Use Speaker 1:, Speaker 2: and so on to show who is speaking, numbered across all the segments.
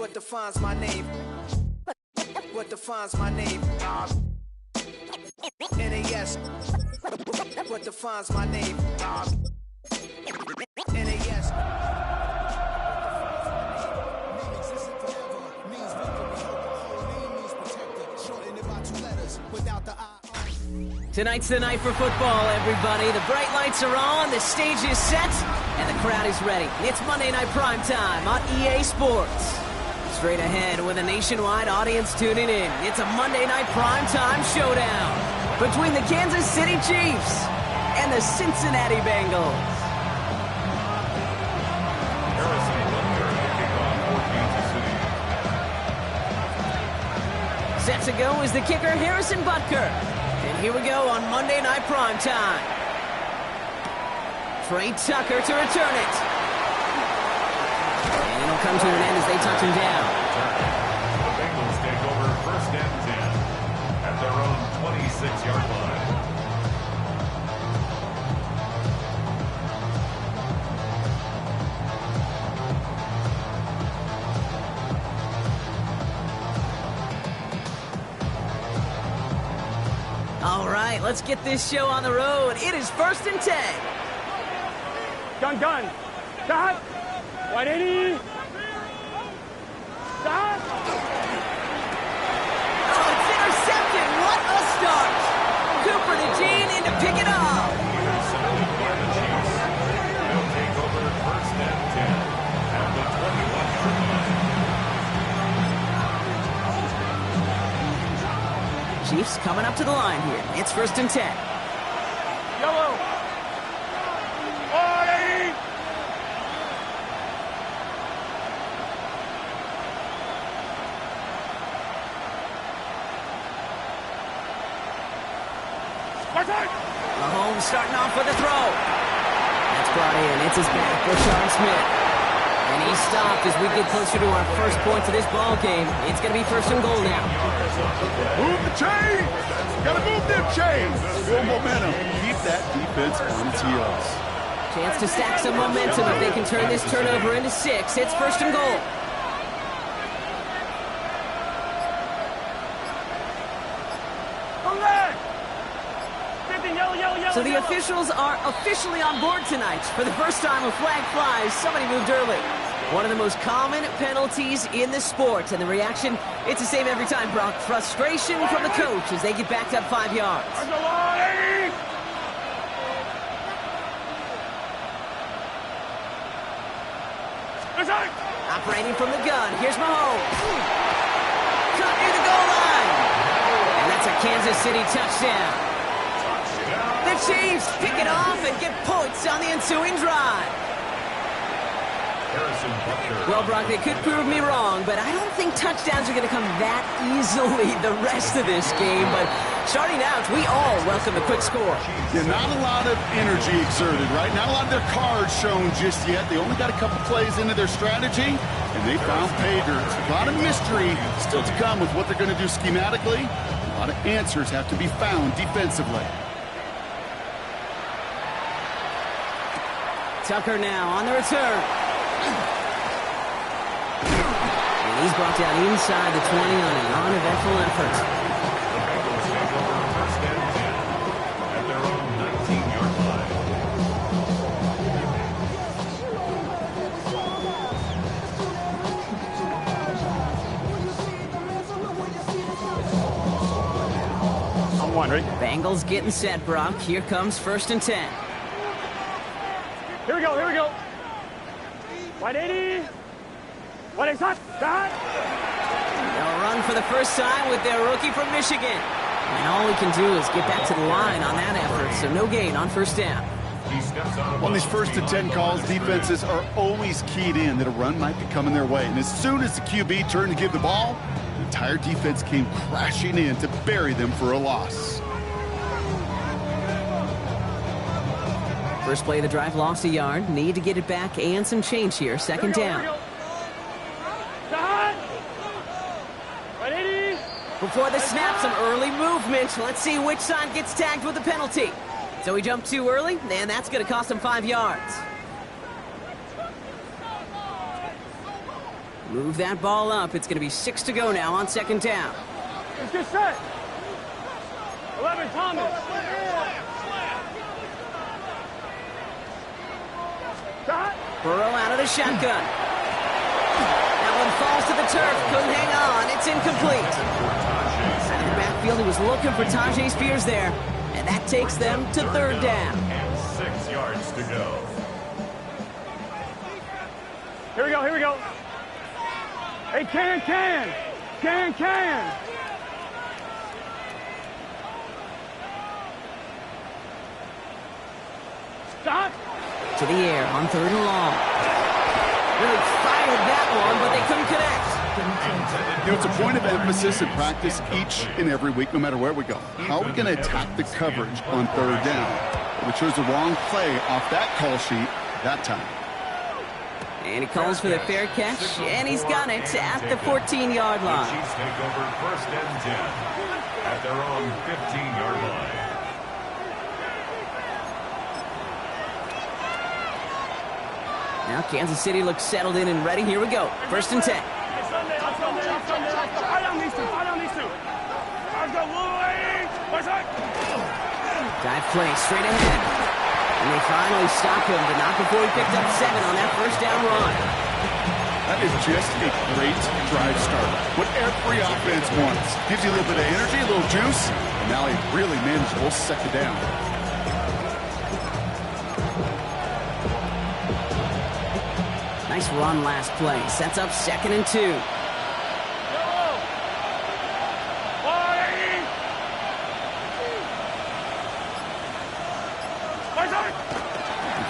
Speaker 1: What defines my name? What defines my name? NAS. What defines my name? NAS.
Speaker 2: Tonight's the night for football, everybody. The bright lights are on, the stage is set, and the crowd is ready. It's Monday Night Primetime on EA Sports. Straight ahead with a nationwide audience tuning in. It's a Monday Night Primetime showdown between the Kansas City Chiefs and the Cincinnati Bengals. Set to go is the kicker, Harrison Butker. And here we go on Monday Night Primetime. Trey Tucker to return it. And it'll come to an end as they touch him down.
Speaker 3: The Bengals take over first and 10 at their own 26-yard line.
Speaker 2: All right, let's get this show on the road. It is first and 10.
Speaker 4: Gun. Stop. 180. Stop.
Speaker 2: Oh, it's intercepted. What a start. Cooper to Jean in to pick it off.
Speaker 3: Intercepted by the Chiefs. They'll take over first and 10 at the 21-yard line.
Speaker 2: Chiefs coming up to the line here. It's first and 10.
Speaker 4: Yellow. 180.
Speaker 2: Mahomes starting off with a throw. That's brought in. It's his back, Rashawn Smith. And he's stopped as we get closer to our first point of this ball game. It's going to be first and goal now.
Speaker 5: Move the chains! Gotta move them chains! Build momentum. Keep that defense on its heels.
Speaker 2: Chance to stack some momentum if they can turn this turnover into 6. It's first and goal. So the officials are officially on board tonight. For the first time, a flag flies. Somebody moved early. One of the most common penalties in the sport. And the reaction, it's the same every time, Brock. Frustration from the coach as they get backed up 5 yards. Operating from the gun. Here's Mahomes. Cut near the goal line. And that's a Kansas City touchdown. The Chiefs pick it off and get points on the ensuing drive. Well, Brock, they could prove me wrong, but I don't think touchdowns are going to come that easily the rest of this game. But starting out, we all welcome a quick score.
Speaker 5: Yeah, not a lot of energy exerted, right? Not a lot of their cards shown just yet. They only got a couple plays into their strategy, and they found pay dirt. A lot of mystery still to come with what they're going to do schematically. A lot of answers have to be found defensively.
Speaker 2: Tucker now on the return. And he's brought down inside the 20 on a non-eventful effort.
Speaker 3: The Bengals take over first and 10 at their own 19-yard line.
Speaker 4: I'm wondering.
Speaker 2: Bengals getting set, Brock. Here comes first and 10.
Speaker 4: Here we go. 180. 180. Stop.
Speaker 2: They'll run for the first time with their rookie from Michigan. And all we can do is get back to the line on that effort, so no gain on first down.
Speaker 5: On these first and 10 calls, defenses are always keyed in that a run might be coming their way. And as soon as the QB turned to give the ball, the entire defense came crashing in to bury them for a loss.
Speaker 2: First play of the drive, lost a yard. Need to get it back and some change here. Second down. Before the snap, some early movement. Let's see which side gets tagged with the penalty. So he jumped too early, and that's going to cost him 5 yards. Move that ball up. It's going to be 6 to go now on second down.
Speaker 4: Let's get set. 11, Thomas. Shot.
Speaker 2: Burrow out of the shotgun. That one falls to the turf. Couldn't hang on. It's incomplete. Out of the backfield, he was looking for Tajay Spears there. And that takes them to third down.
Speaker 3: And 6 yards to go.
Speaker 4: Here we go, here we go. Hey, can. Shot.
Speaker 2: To the air on third and long. Really fired that one, but they couldn't connect.
Speaker 5: It's a point of emphasis in practice each and every week, no matter where we go. How are we going to attack the coverage on third down? Well, we chose the wrong play off that call sheet that time.
Speaker 2: And he calls for the fair catch, and he's got it at the 14-yard line.
Speaker 3: The Chiefs take over first and 10 at their own 15-yard line.
Speaker 2: Now Kansas City looks settled in and ready. Here we go. First and 10. Dive play straight ahead. And they finally stop him, but not before he picked up 7 on that first down run.
Speaker 5: That is just a great drive start. What every offense wants. Gives you a little bit of energy, a little juice. And now he really manageable second down.
Speaker 2: Nice run last play. Sets up second and 2.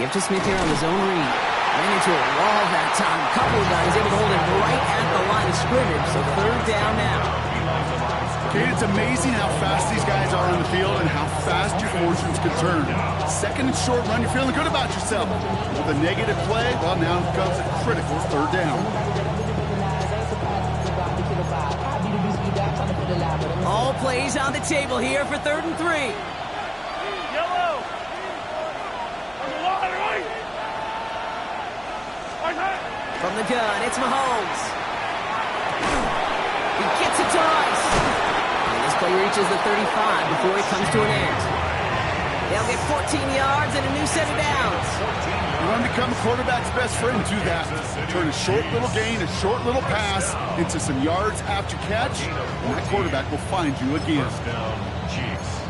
Speaker 2: Give to Smith here on his own read. Ran into a wall that time. Couple of guys able to hold him right at the line of scrimmage. So third down now.
Speaker 5: Okay, it's amazing how fast these guys are on the field and how fast your fortunes can turn. Second and short run, you're feeling good about yourself. With a negative play, well, now comes a critical third down.
Speaker 2: All plays on the table here for third and 3. From the gun, it's Mahomes. He gets it to Rice. And this play reaches the 35 before it comes to an end. They'll get 14 yards and a new set of downs.
Speaker 5: You want to become a quarterback's best friend, do that. Turn a short little gain, a short little pass into some yards after catch, and that quarterback will find you again.
Speaker 3: First down, Chiefs.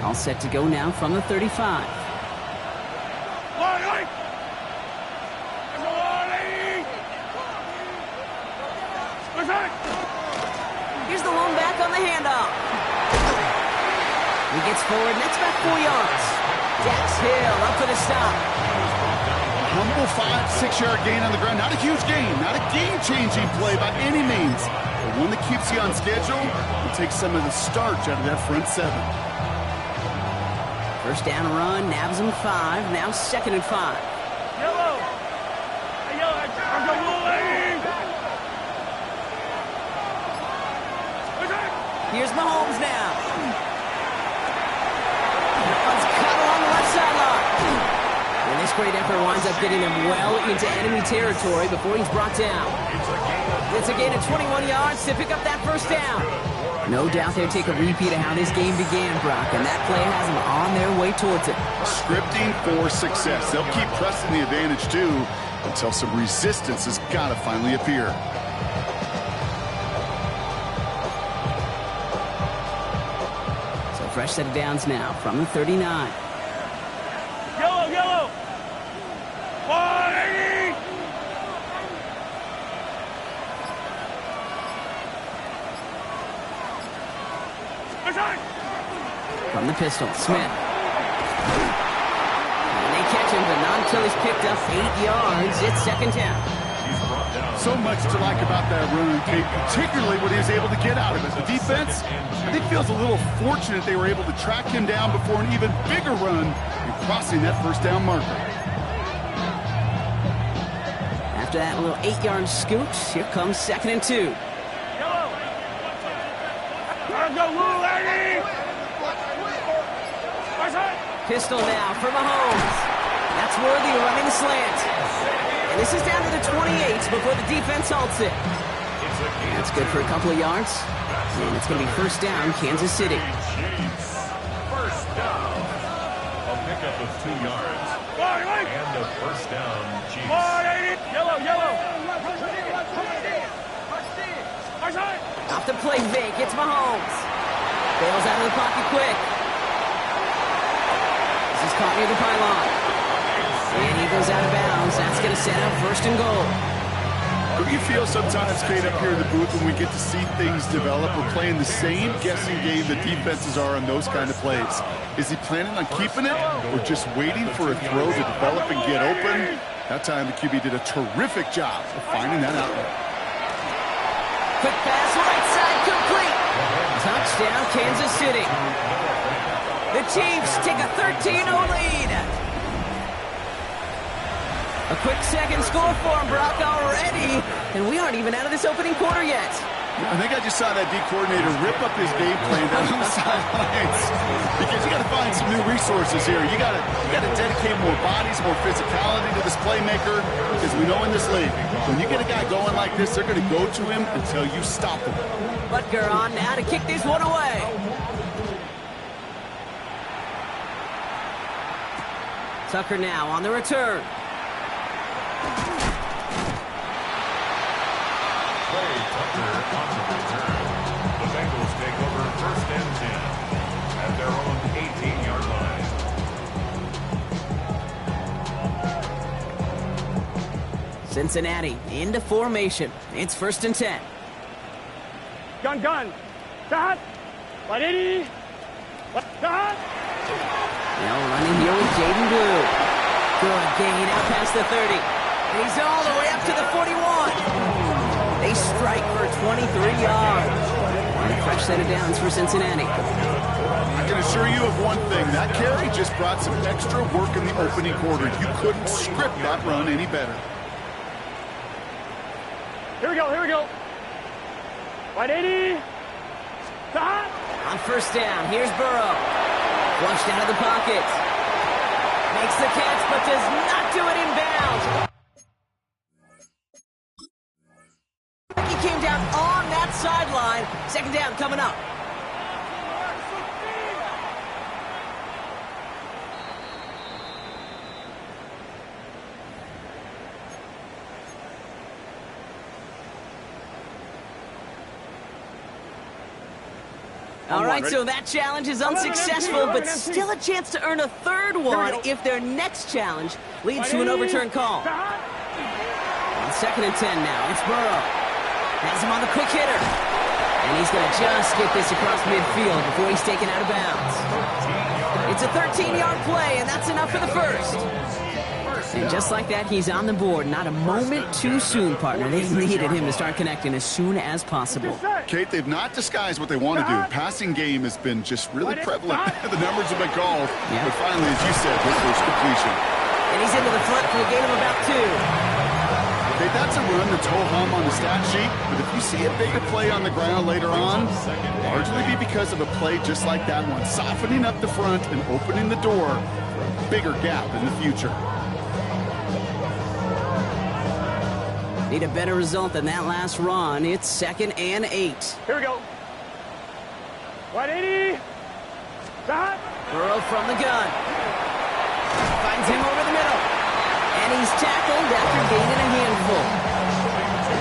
Speaker 2: All set to go now from the 35. Here's the lone back on the handoff. He gets forward, and that's about 4 yards. Dax Hill up for the stop.
Speaker 5: Humble 5-6 yard gain on the ground. Not a huge gain, not a game-changing play by any means, but one that keeps you on schedule and takes some of the starch out of that front 7.
Speaker 2: First down run, nabs him 5. Now second and 5.
Speaker 4: Yellow.
Speaker 2: Here's Mahomes now. One's cut along the left sideline. And this great effort winds up getting him well into enemy territory before he's brought down. It's a gain of 21 yards to pick up that first down. No doubt they'll take a repeat of how this game began, Brock, and that play has them on their way towards it.
Speaker 5: Scripting for success. They'll keep pressing the advantage, too, until some resistance has got to finally appear.
Speaker 2: So fresh set of downs now from the 39.
Speaker 4: Yellow. 180.
Speaker 2: From the pistol, Smith. And they catch him, but not until he's picked up 8 yards. It's second down.
Speaker 5: So much to like about that run, Kate, particularly what he was able to get out of it. The defense, I think, feels a little fortunate they were able to track him down before an even bigger run and crossing that first down marker.
Speaker 2: After that little 8-yard scoot, here comes second and 2.
Speaker 4: Yellow.
Speaker 2: Pistol now for Mahomes. That's Worthy running the slant. And this is down to the 28 before the defense halts it. That's good for a couple of yards. And it's going to be first down, Kansas City.
Speaker 3: First down. A pickup of 2 yards. And a first down, Chiefs.
Speaker 4: Yellow.
Speaker 2: Off the play fake, it's Mahomes. Bails out of the pocket quick. This is caught near the pylon. And he goes out of bounds. That's going to set up first and goal.
Speaker 5: What do you feel sometimes, Kate, up here in the booth when we get to see things develop? We're playing the same guessing game that defenses are on those kind of plays. Is he planning on keeping it or just waiting for a throw to develop and get open? That time the QB did a terrific job of finding that outlet.
Speaker 2: Quick pass, right side, complete. Touchdown, Kansas City. The Chiefs take a 13-0 lead. A quick second score for him, Brock, already. And we aren't even out of this opening quarter yet.
Speaker 5: I think I just saw that D coordinator rip up his game plan down on the sidelines. Because you got to find some new resources here. You got to dedicate more bodies, more physicality to this playmaker. Because we know in this league, when you get a guy going like this, they're going to go to him until you stop him.
Speaker 2: Butker on now to kick this one away. Tucker now on the return.
Speaker 3: Play Tucker on the return. The Bengals take over first and 10 at their own 18-yard line.
Speaker 2: Cincinnati into formation. It's first and 10.
Speaker 4: Gun. Stop. 180. Stop.
Speaker 2: Now running here with Jaden Blue. Good gain out past the 30. And he's all the way up to the 41. They strike for 23 yards. And a fresh set of downs for Cincinnati.
Speaker 5: I can assure you of one thing. That carry just brought some extra work in the opening quarter. You couldn't script that run any better.
Speaker 4: Here we go. 180. Stop.
Speaker 2: On first down, here's Burrow. Flushed out of the pocket. Makes the catch, but does not do it in bounds. He came down on that sideline. Second down coming up. All right, so that challenge is unsuccessful, but still a chance to earn a third one if their next challenge leads to an overturned call. On second and 10 now, it's Burrow. Has him on the quick hitter. And he's going to just get this across midfield before he's taken out of bounds. It's a 13-yard play, and that's enough for the first. And just like that, he's on the board. Not a moment too soon, partner. They needed him to start connecting as soon as possible.
Speaker 5: Kate, they've not disguised what they want to do. Passing game has been just really prevalent. The numbers have been called. Yeah. But finally, as you said, this was completion.
Speaker 2: And he's into the front for a gain of about 2.
Speaker 5: Okay, that's a run that's ho-hum on the stat sheet. But if you see a bigger play on the ground later on, largely be because of a play just like that one, softening up the front and opening the door for a bigger gap in the future.
Speaker 2: Need a better result than that last run. It's second and 8.
Speaker 4: Here we go. 180. Stop.
Speaker 2: Burrow from the gun. Finds him over the middle. And he's tackled after gaining a handful.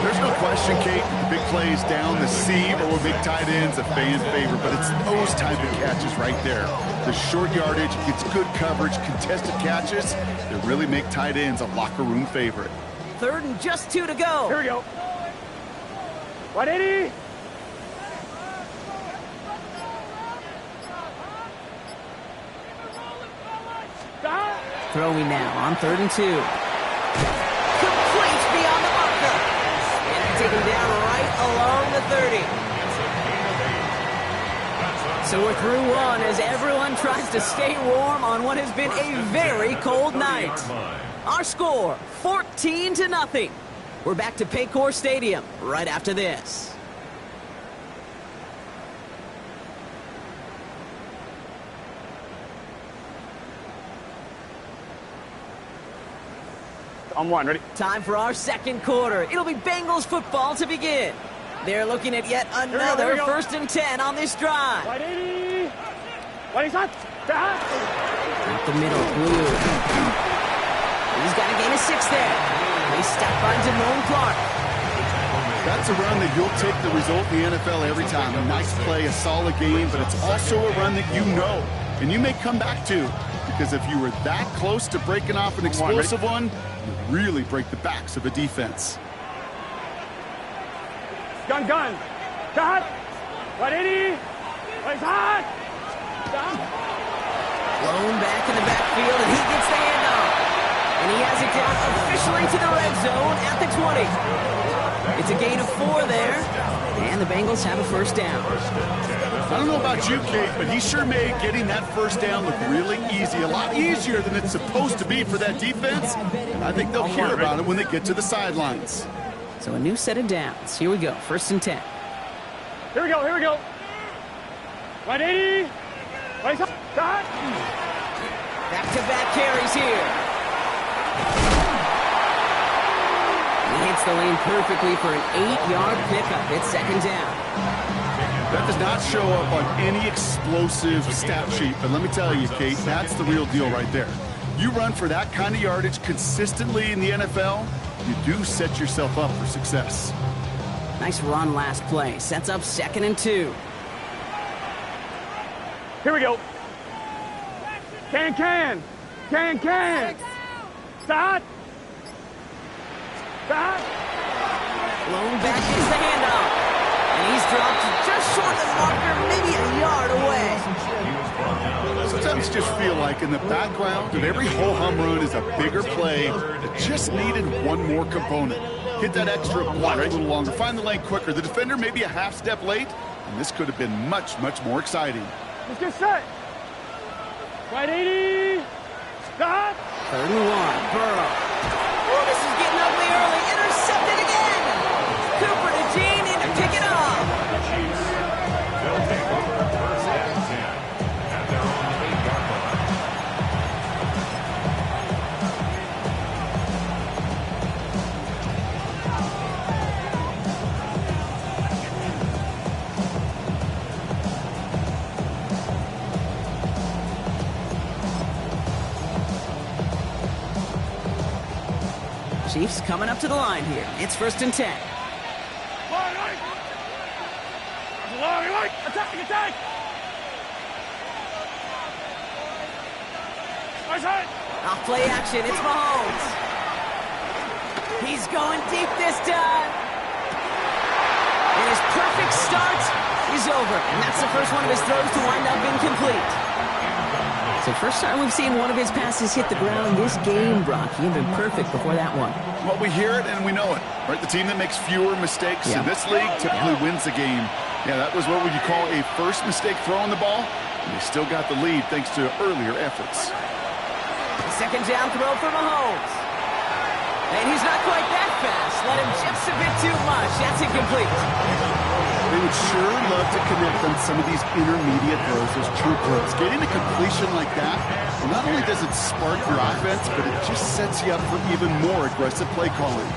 Speaker 5: There's no question, Kate, the big plays down the seam or with big tight ends a fan favorite, but it's those type of catches right there. The short yardage, gets good coverage, contested catches that really make tight ends a locker room favorite.
Speaker 2: Third and just 2 to go.
Speaker 4: Here we go. 180.
Speaker 2: Throwing now on 3rd and 2. Complete beyond the marker. And taken down right along the 30. So we're through one as everyone tries to stay warm on what has been a very cold night. Our score, 14-0. We're back to Paycor Stadium right after this.
Speaker 4: On one, ready?
Speaker 2: Time for our second quarter. It'll be Bengals football to begin. They're looking at yet another 1st and 10 on this drive.
Speaker 4: Right 80. Right shot.
Speaker 2: Up the middle, Blue. He's got a gain of 6 there. They step by Damone Clark.
Speaker 5: That's a run that you'll take the result in the NFL every time. A nice play, a solid game, but it's also a run that you know and you may come back to, because if you were that close to breaking off an explosive one, you really break the backs of a defense.
Speaker 4: Gun. Cut. Right 80. Right shot.
Speaker 2: Blown back in the backfield, and he gets the handoff. And he has it down officially to the red zone at the 20. It's a gain of 4 there, and the Bengals have a 1st down.
Speaker 5: I don't know about you, Kate, but he sure made getting that 1st down look really easy. A lot easier than it's supposed to be for that defense. And I think they'll hear about it when they get to the sidelines.
Speaker 2: So a new set of downs. Here we go, 1st and 10.
Speaker 4: Here we go. Right 80. Right shot.
Speaker 2: Back-to-back carries here. He hits the lane perfectly for an 8-yard pickup. It's 2nd down.
Speaker 5: That does not show up on any explosive stat sheet, but let me tell you, Kate, that's the real deal right there. You run for that kind of yardage consistently in the NFL, you do set yourself up for success.
Speaker 2: Nice run last play. Sets up 2nd and 2.
Speaker 4: Here we go. Can. Start.
Speaker 2: Blown back is the handoff. And he's dropped just short of the marker, maybe a yard away.
Speaker 5: Sometimes you just feel like in the background of every ho-hum run is a bigger play that just needed one more component. Hit that extra block a little longer, find the lane quicker. The defender may be a half step late, and this could have been much, much more exciting.
Speaker 4: Let's get set. Right 80. Stop.
Speaker 2: 3rd and 1. Burrow. Oh, this is getting ugly early. Intercepted again. Cooper to Jean in to pick it up.
Speaker 3: The Chiefs, they'll take over 1st and 10 at their own 8-yard line.
Speaker 2: Chiefs coming up to the line here. It's 1st and 10.
Speaker 4: Attack!
Speaker 2: Off play action, it's Mahomes. He's going deep this time. And his perfect start is over. And that's the first one of his throws to wind up incomplete. So first time we've seen one of his passes hit the ground this game, Brock. He had been perfect before that one.
Speaker 5: Well, we hear it and we know it, right? The team that makes fewer mistakes in this league typically wins the game. Yeah, that was what would you call a first mistake throwing the ball, and they still got the lead thanks to earlier efforts.
Speaker 2: The 2nd down throw for Mahomes. And he's not quite that fast. Let him just a bit too much. That's incomplete.
Speaker 5: They would sure love to connect on some of these intermediate throws, those true throws. Getting a completion like that, well, not only does it spark your offense, but it just sets you up for even more aggressive play calling.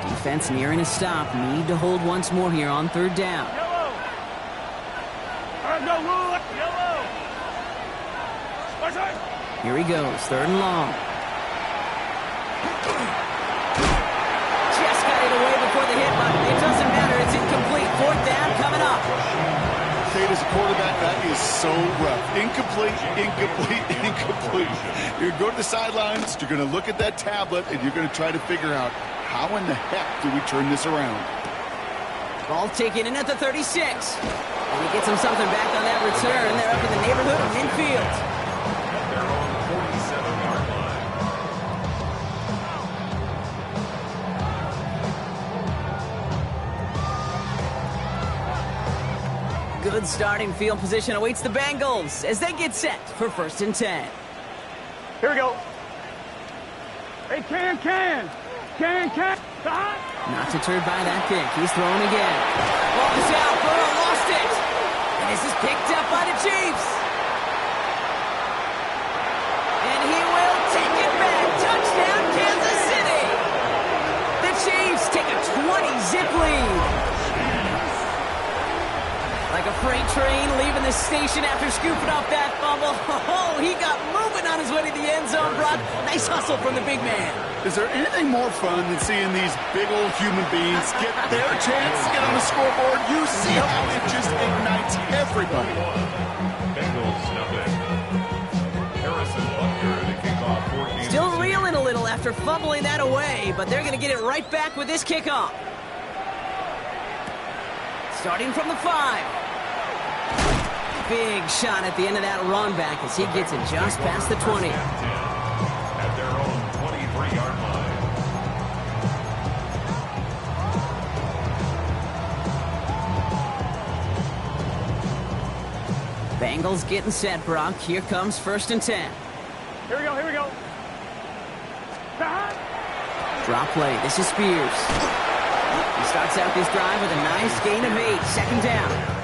Speaker 2: Defense nearing a stop. Need to hold once more here on 3rd down. Here he goes, 3rd and long. Just got it away before the hit, but it doesn't matter. It's incomplete. 4th down coming up.
Speaker 5: Kate, as a quarterback, that is so rough. Incomplete. You're going to go to the sidelines, you're going to look at that tablet, and you're going to try to figure out how in the heck do we turn this around.
Speaker 2: Ball taken in at the 36. And he gets him something back on that return. They're up in the neighborhood of midfield.
Speaker 3: Their own 47-yard line.
Speaker 2: Good starting field position awaits the Bengals as they get set for 1st and 10.
Speaker 4: Here we go. Hey, can. Stop.
Speaker 2: Not deterred by that kick. He's throwing again. Ball is out. Burrow this is picked up by the Chiefs. And he will take it back. Touchdown, Kansas City. The Chiefs take a 20-zip lead. Like a freight train leaving the station after scooping off that fumble. Oh, he got moving on his way to the end zone, Brock. Nice hustle from the big man.
Speaker 5: Is there anything more fun than seeing these big old human beings get their chance to get on the scoreboard? You see how it just ignites everybody.
Speaker 3: Bengals nothing. Harrison Butker to kick off 14.
Speaker 2: Still reeling a little after fumbling that away, but they're going to get it right back with this kickoff. Starting from the 5. Big shot at the end of that run back as he gets it just past the 20.
Speaker 3: At their own 23-yard line.
Speaker 2: Bengals getting set, Brock. Here comes 1st and 10.
Speaker 4: Here we go, here we go.
Speaker 2: Drop play. This is Spears. He starts out this drive with a nice gain of 8. 2nd down.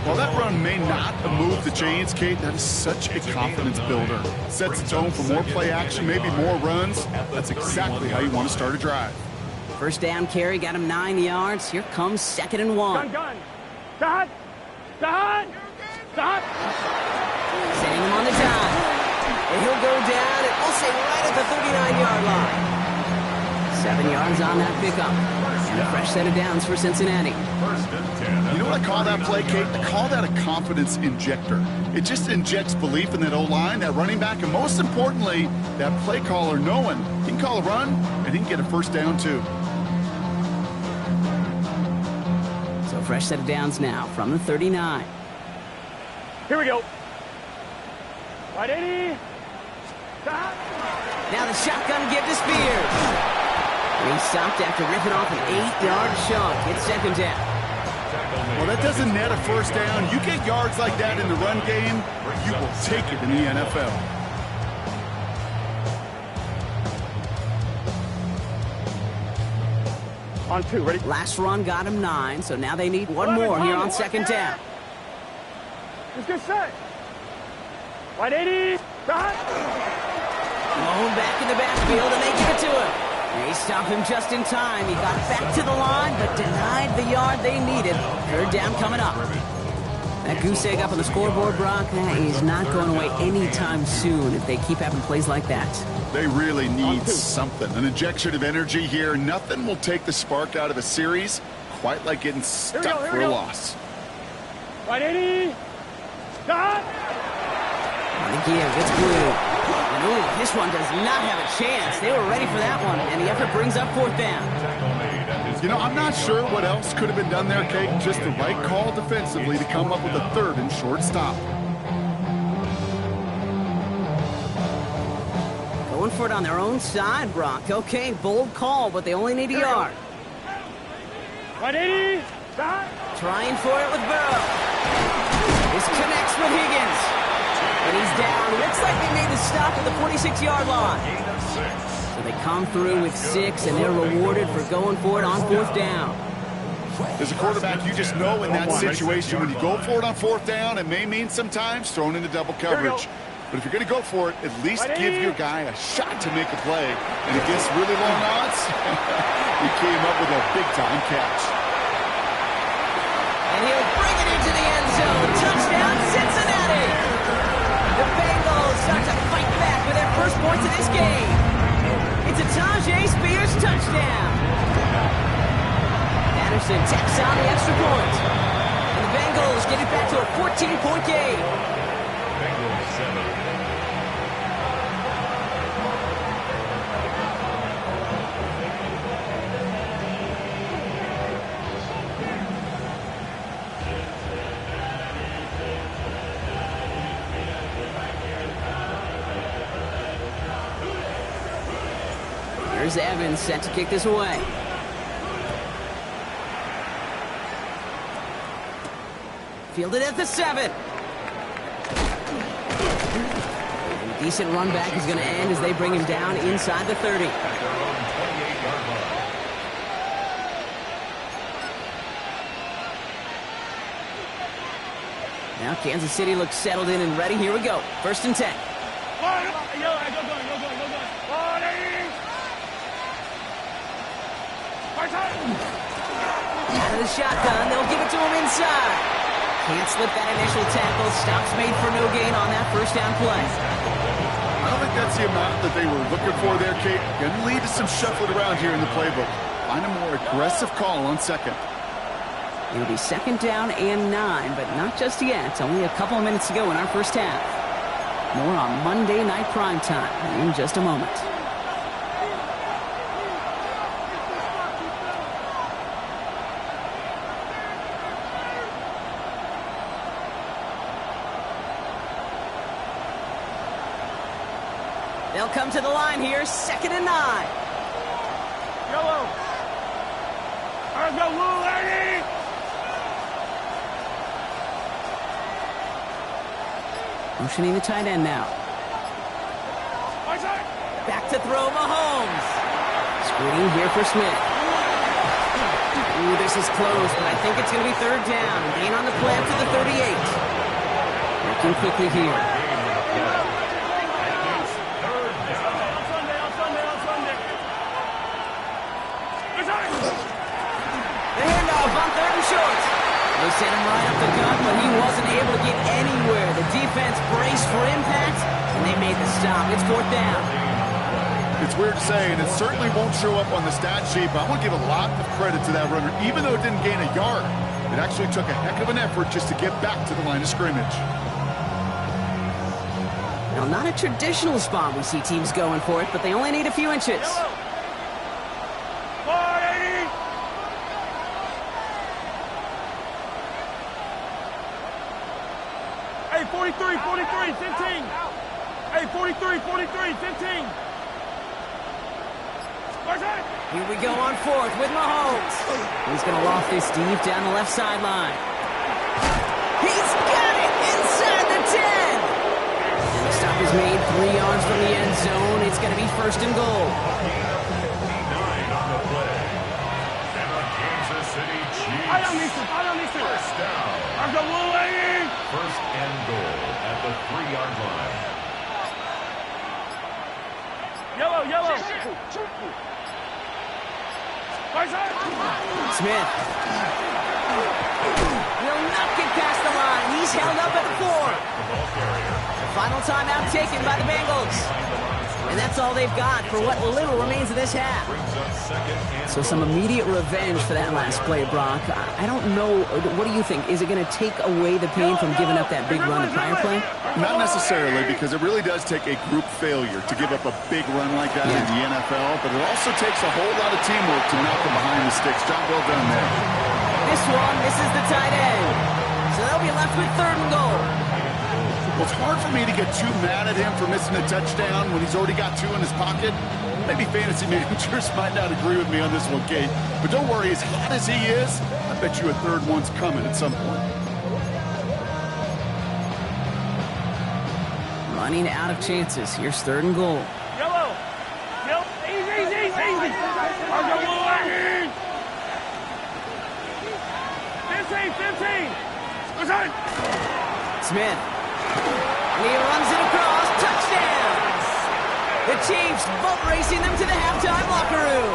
Speaker 5: While that run may not have moved the chains, Kate, that is such a confidence builder. Sets the tone for more play action, maybe more runs. That's exactly how you want to start a drive.
Speaker 2: 1st down carry got him 9 yards. Here comes 2nd and 1.
Speaker 4: Gun. Dot.
Speaker 2: Setting him on the dime. And he'll go down, and we'll say right at the 39-yard line. 7 yards on that pickup. And a fresh set of downs for Cincinnati.
Speaker 3: 1st and 10.
Speaker 5: You know what I call that play, Kate? I call that a confidence injector. It just injects belief in that O-line, that running back, and most importantly, that play caller knowing he can call a run and he can get a 1st down too.
Speaker 2: So fresh set of downs now from the 39.
Speaker 4: Here we go. Right 80. Stop.
Speaker 2: Now the shotgun give to Spears. He stopped after ripping off an 8-yard chunk. It's 2nd down.
Speaker 5: Well, that doesn't net a 1st down. You get yards like that in the run game, you will take it in the NFL.
Speaker 4: On 2, ready?
Speaker 2: Last run got him 9, so now they need one more here on 2nd down.
Speaker 4: Let's get set. Right 80. Stop.
Speaker 2: Blown back in the backfield, and they give it to him. They stop him just in time. He got back to the line, but denied the yard they needed. 3rd down coming up. That goose egg up on the scoreboard, Brock, is not going away anytime soon if they keep having plays like that.
Speaker 5: They really need something. An injection of energy here. Nothing will take the spark out of a series quite like getting stuck for a loss.
Speaker 4: Right 80. Stop.
Speaker 2: On the give, it's Blue. And ooh, this one does not have a chance. They were ready for that one, and the effort brings up 4th down.
Speaker 5: You know, I'm not sure what else could have been done there, Kate. Just the right call defensively to come up with a 3rd and short stop.
Speaker 2: Going for it on their own side, Brock. Okay, bold call, but they only need a yard.
Speaker 4: Right 80. Stop.
Speaker 2: Trying for it with Burrow. This connects with Higgins. But he's down. Looks like they made the stop at the 46-yard line. So they come through with 6, and they're rewarded for going for it on 4th down.
Speaker 5: As a quarterback, you just know in that situation when you go for it on 4th down, it may mean sometimes thrown into double coverage. But if you're going to go for it, at least give your guy a shot to make a play. And against really long odds, he came up with a big-time catch.
Speaker 2: And he'll bring it into the end zone. Touchdown, Cincinnati! The Bengals start to fight back with their first points of this game. It's a Tajay Spears touchdown. Anderson tacks on the extra point. And the Bengals get it back to a 14-point game.
Speaker 3: Bengals 7.
Speaker 2: Here's Evans set to kick this away. Fielded at the 7. And a decent run back is going to end as they bring him down inside the 30.
Speaker 3: At their own 28-yard line.
Speaker 2: Now Kansas City looks settled in and ready. Here we go. 1st and 10. Out of the shotgun, they'll give it to him inside. Can't slip that initial tackle. Stops made for no gain on that 1st down play.
Speaker 5: I don't think that's the amount that they were looking for there, Kate. Going to lead to some shuffling around here in the playbook. Find a more aggressive call on 2nd.
Speaker 2: It'll be 2nd down and 9, but not just yet. Only a couple of minutes to go in our 1st half. More on Monday Night Primetime in just a moment. They'll come to the line here, 2nd and 9.
Speaker 4: Yellow. Let's go, Blue Lady.
Speaker 2: Motioning the tight end now. Back to throw, Mahomes. Screen here for Smith. Ooh, this is close, but I think it's going to be 3rd down. Gain on the play up to the 38. Working quickly here. They sent him right up the gut, but he wasn't able to get anywhere. The defense braced for impact, and they made the stop. It's 4th down.
Speaker 5: It's weird saying it certainly won't show up on the stat sheet, but I want to give a lot of credit to that runner. Even though it didn't gain a yard, it actually took a heck of an effort just to get back to the line of scrimmage.
Speaker 2: Now, not a traditional spot we see teams going for it, but they only need a few inches.
Speaker 4: Hey, 43, 43, 15. Hey, 43, 43, 15.
Speaker 2: Here we go on 4th with Mahomes. He's going to loft this deep down the left sideline. He's got it inside the 10. And the stop is made 3 yards from the end zone. It's going to be 1st and goal.
Speaker 3: 9 on the play. And the Kansas City Chiefs.
Speaker 4: I don't need to.
Speaker 3: 1st down.
Speaker 4: I'm the Blue Lady.
Speaker 3: 1st and goal at the 3-yard line.
Speaker 4: Yellow.
Speaker 2: Smith will not get past the line. He's held up at the 4. Final timeout taken by the Bengals. And that's all they've got for what little remains of this half. So some immediate revenge for that last play, Brock. I don't know. What do you think? Is it going to take away the pain from giving up that big run the prior play?
Speaker 5: Not necessarily, because it really does take a group failure to give up a big run like that in the NFL, but it also takes a whole lot of teamwork to knock them behind the sticks. Job well done there.
Speaker 2: This one misses the tight end. So they'll be left with 3rd and goal.
Speaker 5: Well, it's hard for me to get too mad at him for missing a touchdown when he's already got 2 in his pocket. Maybe fantasy managers might not agree with me on this one, Kate. But don't worry, as hot as he is, I bet you a 3rd one's coming at some point.
Speaker 2: Running out of chances. Here's 3rd and goal.
Speaker 4: Yellow. Easy. I'm the Blue Lady. 15.
Speaker 2: Smith. And he runs it across. Touchdowns! The Chiefs boat racing them to the halftime locker room.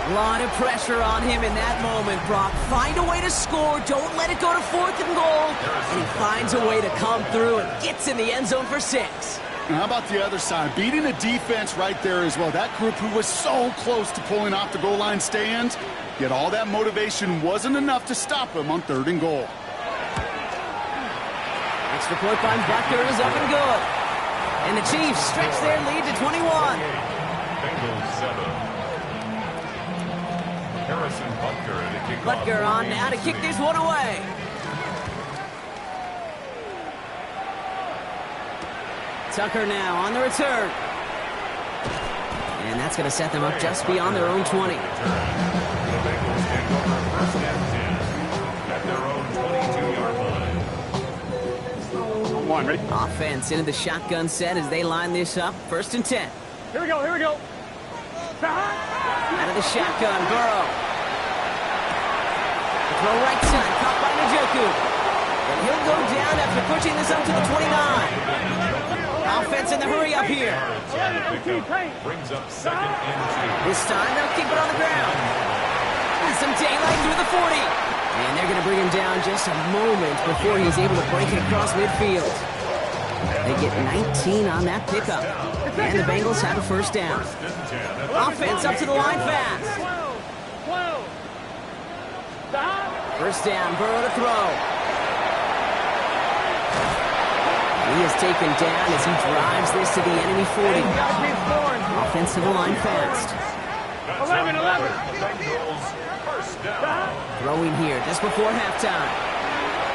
Speaker 2: A lot of pressure on him in that moment, Brock. Find a way to score. Don't let it go to 4th and goal. And he finds a way to come through and gets in the end zone for 6.
Speaker 5: And how about the other side? Beating the defense right there as well. That group who was so close to pulling off the goal line stand, yet all that motivation wasn't enough to stop him on 3rd and goal.
Speaker 2: Extra point by Butker is up and good. And the Chiefs stretch their lead to 21.
Speaker 3: Bengals 7. Harrison Butker to kick off.
Speaker 2: Butker on now to kick this one away. Tucker now on the return. And that's going to set them up just beyond their own 20.
Speaker 3: The Bengals take over 1st and 10 at their own 22-yard line.
Speaker 4: One, ready?
Speaker 2: Offense into the shotgun set as they line this up. 1st and 10.
Speaker 4: Here we go.
Speaker 2: Out of the shotgun, Burrow. Throw right side, caught by Njoku. And he'll go down after pushing this up to the 29. Offense in the hurry up here.
Speaker 3: Brings up 2nd and 2.
Speaker 2: This time they'll keep it on the ground. Some daylight through the 40. And they're going to bring him down just a moment before he's able to break it across midfield. They get 19 on that pickup. And the Bengals have a first down. Offense up to the line fast. First down, Burrow to throw. He is taken down as he drives this to the enemy 40. Offensive line fast.
Speaker 3: 11. First down.
Speaker 2: Throwing here just before halftime.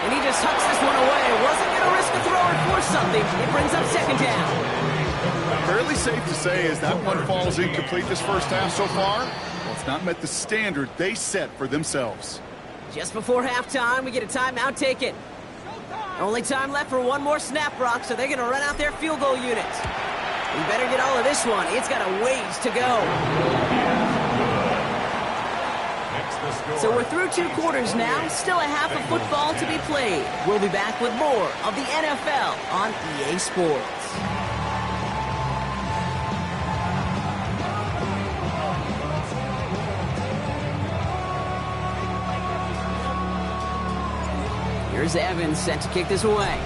Speaker 2: And he just hucks this one away. Wasn't going to risk a throw or force something. It brings up second down.
Speaker 5: Fairly safe to say as that one falls incomplete this first half so far, well, it's not met the standard they set for themselves.
Speaker 2: Just before halftime, we get a timeout taken. Only time left for one more snap, Brock, so they're going to run out their field goal units. We better get all of this one. It's got a ways to go. So we're through 2 quarters now. Still a half of football to be played. We'll be back with more of the NFL on EA Sports. Here's Evans set to kick this away.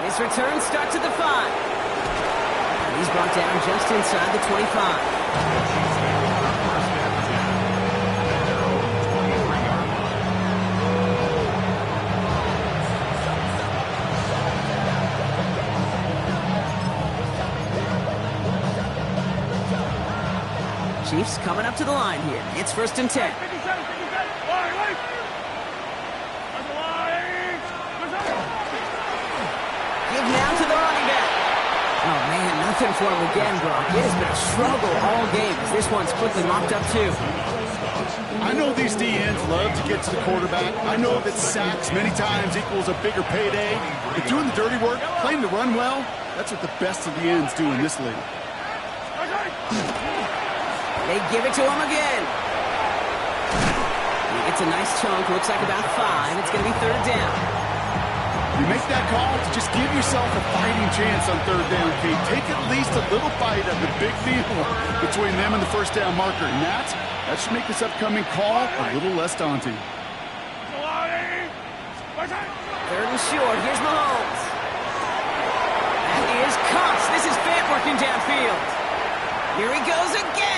Speaker 2: This return starts at the 5. And he's brought down just inside the 25. Chiefs coming up to the line here. It's 1st and 10. Give now to the running back. Oh, man, nothing for him again, Brock. It has been a struggle all game as this one's quickly mopped up, too.
Speaker 5: I know these DNs love to get to the quarterback. I know that sacks many times equals a bigger payday. But doing the dirty work, playing the run well, that's what the best of the ends do in this league.
Speaker 2: They give it to him again. He gets a nice chunk. Looks like about 5. It's going to be 3rd down.
Speaker 5: You make that call to just give yourself a fighting chance on 3rd down, Kate. Take at least a little bite of the big deal between them and the first down marker. And that should make this upcoming call a little less daunting.
Speaker 2: 3rd and short. Here's Mahomes. That is Cox. This is Fant working downfield. Here he goes again.